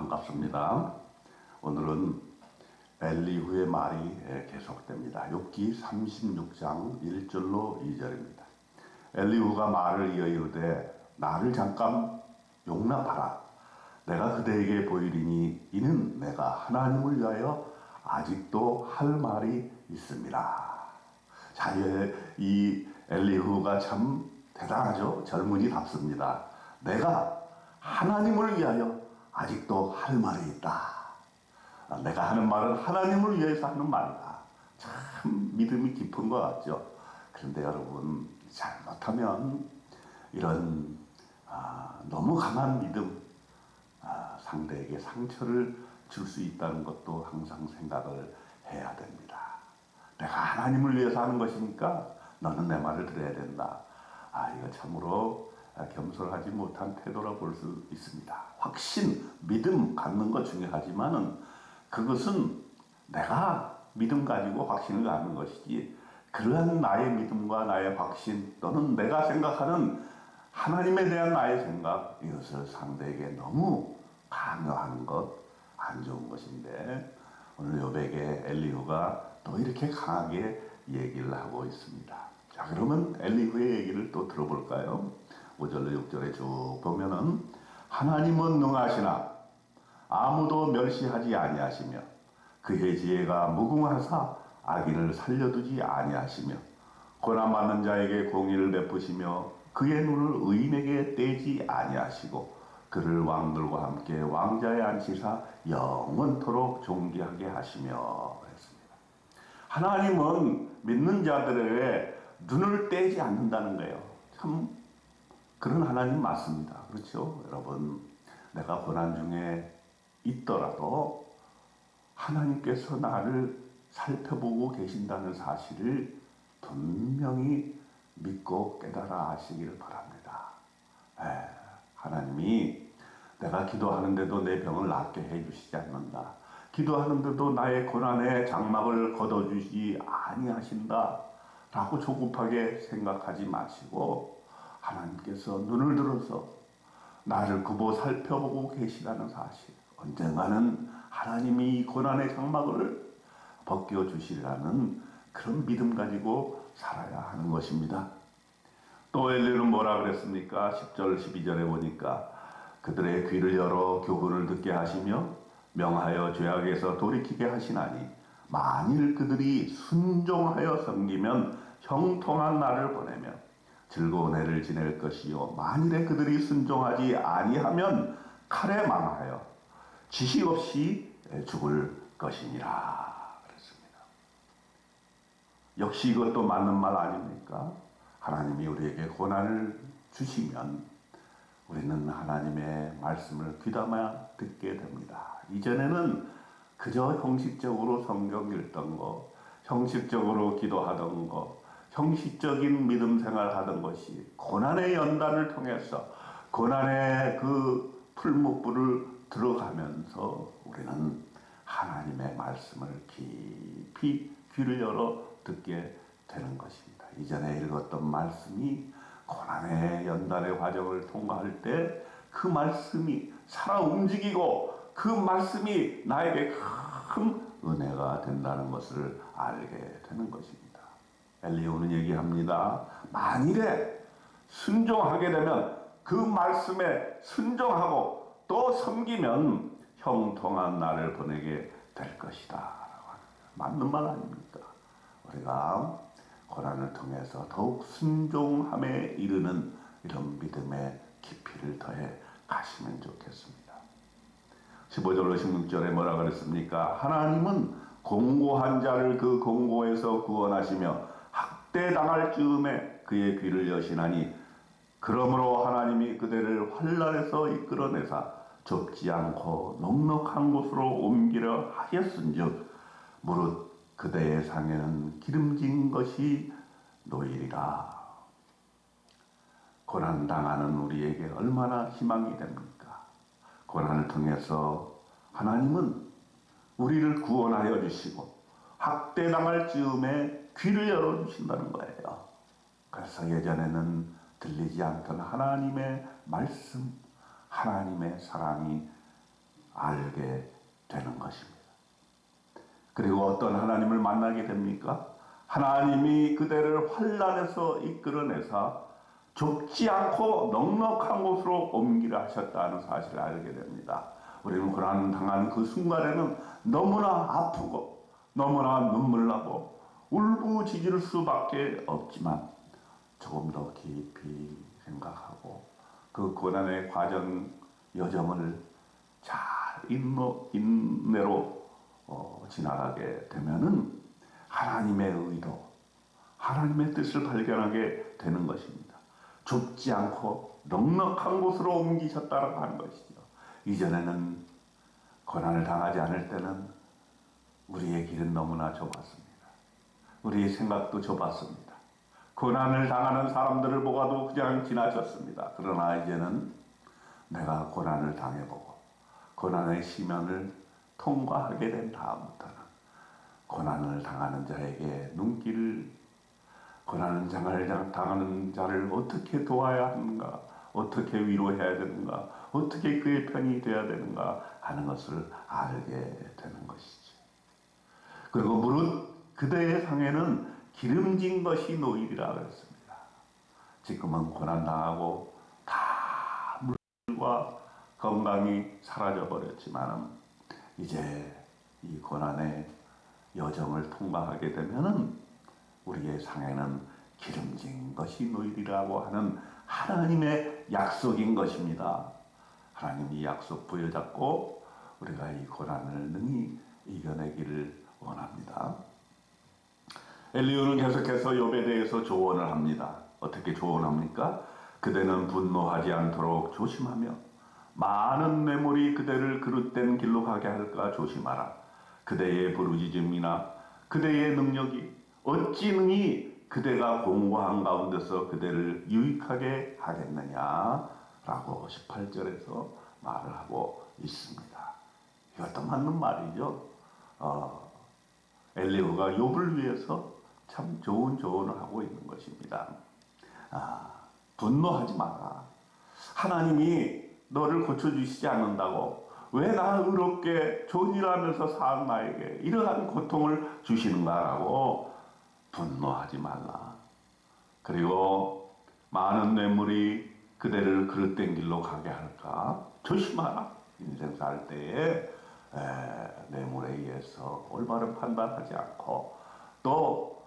반갑습니다. 오늘은 엘리후의 말이 계속됩니다. 욥기 36장 1절로 2절입니다. 엘리후가 말을 이어 이르되 나를 잠깐 용납하라. 내가 그대에게 보이리니 이는 내가 하나님을 위하여 아직도 할 말이 있습니다. 자, 이 엘리후가 참 대단하죠. 젊은이답습니다. 내가 하나님을 위하여 아직도 할 말이 있다. 내가 하는 말은 하나님을 위해서 하는 말이다. 참 믿음이 깊은 것 같죠. 그런데 여러분, 잘못하면 이런 너무 강한 믿음, 상대에게 상처를 줄 수 있다는 것도 항상 생각을 해야 됩니다. 내가 하나님을 위해서 하는 것이니까 너는 내 말을 들어야 된다. 이거 참으로 겸손하지 못한 태도라 볼 수 있습니다. 확신, 믿음 갖는 것 중요하지만은 그것은 내가 믿음 가지고 확신을 갖는 것이지, 그러한 나의 믿음과 나의 확신 또는 내가 생각하는 하나님에 대한 나의 생각, 이것을 상대에게 너무 강요하는 것 안 좋은 것인데, 오늘 욥에게 엘리후가 또 이렇게 강하게 얘기를 하고 있습니다. 자, 그러면 엘리후의 얘기를 또 들어볼까요? 5절로 6절에 쭉 보면은 하나님은 능하시나 아무도 멸시하지 아니하시며 그의 지혜가 무궁하사 악인을 살려두지 아니하시며 고난받는 자에게 공의를 베푸시며 그의 눈을 의인에게 떼지 아니하시고 그를 왕들과 함께 왕자에 앉히사 영원토록 존귀하게 하시며 그랬습니다. 하나님은 믿는 자들에게 눈을 떼지 않는다는 거예요. 참 그런 하나님 맞습니다. 그렇죠? 여러분, 내가 고난 중에 있더라도 하나님께서 나를 살펴보고 계신다는 사실을 분명히 믿고 깨달아 하시기를 바랍니다. 하나님이 내가 기도하는데도 내 병을 낫게 해주시지 않는다. 기도하는데도 나의 고난의 장막을 걷어주지 아니하신다 라고 조급하게 생각하지 마시고, 하나님께서 눈을 들어서 나를 굽어 살펴보고 계시다는 사실, 언젠가는 하나님이 고난의 장막을 벗겨주시라는 그런 믿음 가지고 살아야 하는 것입니다. 또 엘리는 뭐라 그랬습니까? 10절 12절에 보니까 그들의 귀를 열어 교훈을 듣게 하시며 명하여 죄악에서 돌이키게 하시나니 만일 그들이 순종하여 섬기면 형통한 날을 보내며 즐거운 해를 지낼 것이요 만일에 그들이 순종하지 아니하면 칼에 망하여 지식 없이 죽을 것이니라 그랬습니다. 역시 이것도 맞는 말 아닙니까? 하나님이 우리에게 고난을 주시면 우리는 하나님의 말씀을 귀담아 듣게 됩니다. 이전에는 그저 형식적으로 성경 읽던 거, 형식적으로 기도하던 거, 형식적인 믿음 생활하던 것이 고난의 연단을 통해서 고난의 그 풀무불을 들어가면서 우리는 하나님의 말씀을 깊이 귀를 열어 듣게 되는 것입니다. 이전에 읽었던 말씀이 고난의 연단의 과정을 통과할 때 그 말씀이 살아 움직이고 그 말씀이 나에게 큰 은혜가 된다는 것을 알게 되는 것입니다. 엘리후는 얘기합니다. 만일에 순종하게 되면 그 말씀에 순종하고 또 섬기면 형통한 날을 보내게 될 것이다 라고 하는, 맞는 말 아닙니까? 우리가 고난을 통해서 더욱 순종함에 이르는 이런 믿음의 깊이를 더해 가시면 좋겠습니다. 15절로 16절에 뭐라 그랬습니까? 하나님은 공고한 자를 그 공고에서 구원하시며 학대당할 즈음에 그의 귀를 여시나니 그러므로 하나님이 그대를 환난에서 이끌어내사 좁지 않고 넉넉한 곳으로 옮기려 하였은즉 무릇 그대의 상에는 기름진 것이 놓이리라. 고난당하는 우리에게 얼마나 희망이 됩니까? 고난을 통해서 하나님은 우리를 구원하여 주시고 학대당할 즈음에 귀를 열어주신다는 거예요. 그래서 예전에는 들리지 않던 하나님의 말씀, 하나님의 사랑이 알게 되는 것입니다. 그리고 어떤 하나님을 만나게 됩니까? 하나님이 그대를 환난에서 이끌어내사 좁지 않고 넉넉한 곳으로 옮기라 하셨다는 사실을 알게 됩니다. 우리는 고난 당한 그 순간에는 너무나 아프고 너무나 눈물나고 울부짖을 수밖에 없지만 조금 더 깊이 생각하고 그 고난의 과정 여정을 잘 인내로 지나가게 되면은 하나님의 의도, 하나님의 뜻을 발견하게 되는 것입니다. 좁지 않고 넉넉한 곳으로 옮기셨다고 하는 것이죠. 이전에는 고난을 당하지 않을 때는 우리의 길은 너무나 좁았습니다. 우리의 생각도 좁았습니다. 고난을 당하는 사람들을 보고도 그냥 지나쳤습니다. 그러나 이제는 내가 고난을 당해보고 고난의 시면을 통과하게 된 다음부터는 고난을 당하는 자에게 눈길을, 고난을 당하는 자를 어떻게 도와야 하는가, 어떻게 위로해야 되는가, 어떻게 그의 편이 되어야 되는가 하는 것을 알게 되는 것이지. 그리고 무릇 그대의 상에는 기름진 것이 놓이리라 그랬습니다. 지금은 고난당하고 다 물과 건강이 사라져버렸지만 이제 이 고난의 여정을 통과하게 되면은 우리의 상에는 기름진 것이 놓이리라고 하는 하나님의 약속인 것입니다. 하나님이 약속 부여잡고 우리가 이 고난을 능히 이겨내기를 원합니다. 엘리후는 계속해서 욥에 대해서 조언을 합니다. 어떻게 조언합니까? 그대는 분노하지 않도록 조심하며 많은 뇌물이 그대를 그릇된 길로 가게 할까 조심하라. 그대의 부르짖음이나 그대의 능력이 어찌 능히 그대가 공고한 가운데서 그대를 유익하게 하겠느냐 라고 18절에서 말을 하고 있습니다. 이것도 맞는 말이죠. 엘리후가 욥을 위해서 참 좋은 조언을 하고 있는 것입니다. 분노하지 마라. 하나님이 너를 고쳐주시지 않는다고 왜 나 의롭게 좋은 일 하면서 사는 나에게 이러한 고통을 주시는가라고 분노하지 말라. 그리고 많은 뇌물이 그대를 그릇된 길로 가게 할까 조심하라. 인생 살 때에 뇌물에 의해서 올바른 판단하지 않고 또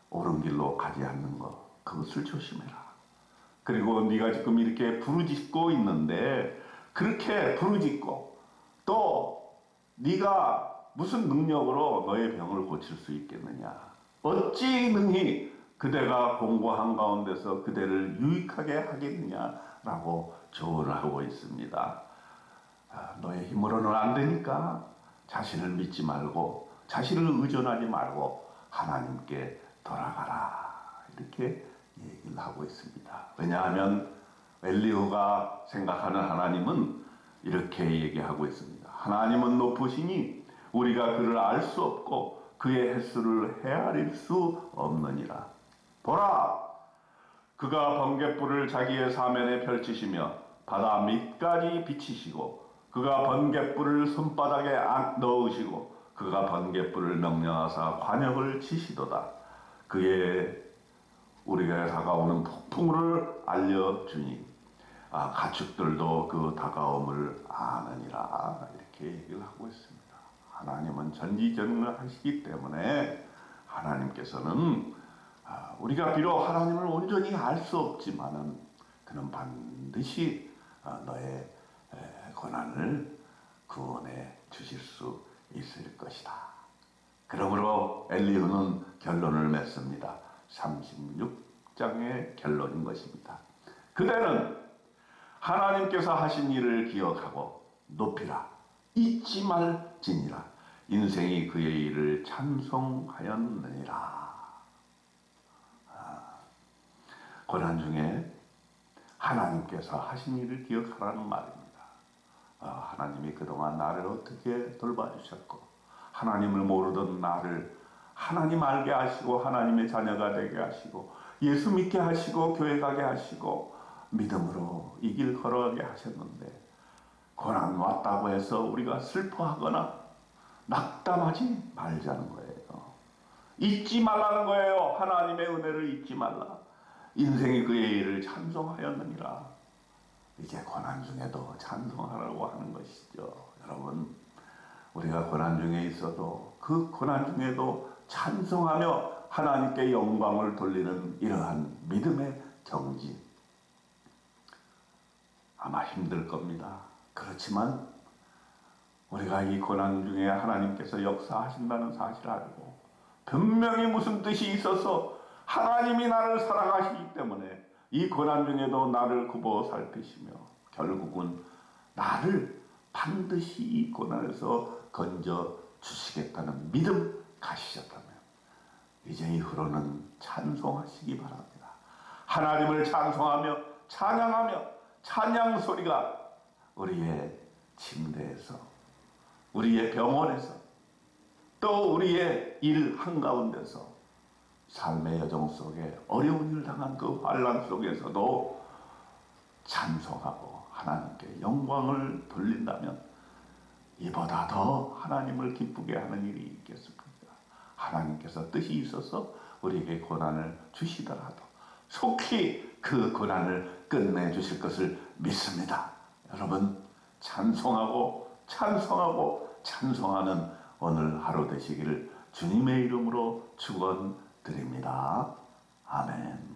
옳은 길로 가지 않는 것, 그것을 조심해라. 그리고 네가 지금 이렇게 부르짖고 있는데 그렇게 부르짖고 또 네가 무슨 능력으로 너의 병을 고칠 수 있겠느냐? 어찌 능히 그대가 공고한 가운데서 그대를 유익하게 하겠느냐라고 조언을 하고 있습니다. 너의 힘으로는 안 되니까 자신을 믿지 말고 자신을 의존하지 말고 하나님께 돌아가라. 이렇게 얘기를 하고 있습니다. 왜냐하면 엘리후가 생각하는 하나님은 이렇게 얘기하고 있습니다. 하나님은 높으시니 우리가 그를 알 수 없고 그의 횟수를 헤아릴 수 없느니라. 보라, 그가 번갯불을 자기의 사면에 펼치시며 바다 밑까지 비치시고 그가 번갯불을 손바닥에 넣으시고 그가 번갯불을 명령하사 관역을 치시도다. 그의 우리가 다가오는 폭풍을 알려주니 가축들도 그 다가옴을 아느니라. 이렇게 얘기를 하고 있습니다. 하나님은 전지전능하시기 때문에 하나님께서는 우리가 비록 하나님을 온전히 알 수 없지만은 그는 반드시 너의 고난을 구원해 주실 수 있을 것이다. 그러므로 엘리후는 결론을 맺습니다. 36장의 결론인 것입니다. 그대는 하나님께서 하신 일을 기억하고 높이라. 잊지 말지니라. 인생이 그의 일을 찬송하였느니라. 고난 중에 하나님께서 하신 일을 기억하라는 말입니다. 하나님이 그동안 나를 어떻게 돌봐주셨고 하나님을 모르던 나를 하나님 알게 하시고 하나님의 자녀가 되게 하시고 예수 믿게 하시고 교회 가게 하시고 믿음으로 이 길 걸어가게 하셨는데 고난 왔다고 해서 우리가 슬퍼하거나 낙담하지 말자는 거예요. 잊지 말라는 거예요. 하나님의 은혜를 잊지 말라. 인생이 그의 일을 찬송하였느니라. 이제 고난 중에도 찬송하라고 하는 것이죠. 여러분, 우리가 고난 중에 있어도 그 고난 중에도 찬송하며 하나님께 영광을 돌리는 이러한 믿음의 정진. 아마 힘들 겁니다. 그렇지만 우리가 이 고난 중에 하나님께서 역사하신다는 사실을 알고 분명히 무슨 뜻이 있어서 하나님이 나를 사랑하시기 때문에 이 고난 중에도 나를 굽어 살피시며 결국은 나를 반드시 이 고난에서 건져 주시겠다는 믿음 가지셨다면 이제 이후로는 찬송하시기 바랍니다. 하나님을 찬송하며 찬양하며 찬양 소리가 우리의 침대에서, 우리의 병원에서, 또 우리의 일 한가운데서, 삶의 여정 속에 어려운 일 당한 그 환난 속에서도 찬송하고 하나님께 영광을 돌린다면 이보다 더 하나님을 기쁘게 하는 일이 있겠습니까? 하나님께서 뜻이 있어서 우리에게 고난을 주시더라도 속히 그 고난을 끝내주실 것을 믿습니다. 여러분, 찬송하고 찬송하고 찬송하는 오늘 하루 되시기를 주님의 이름으로 축원드립니다. 아멘.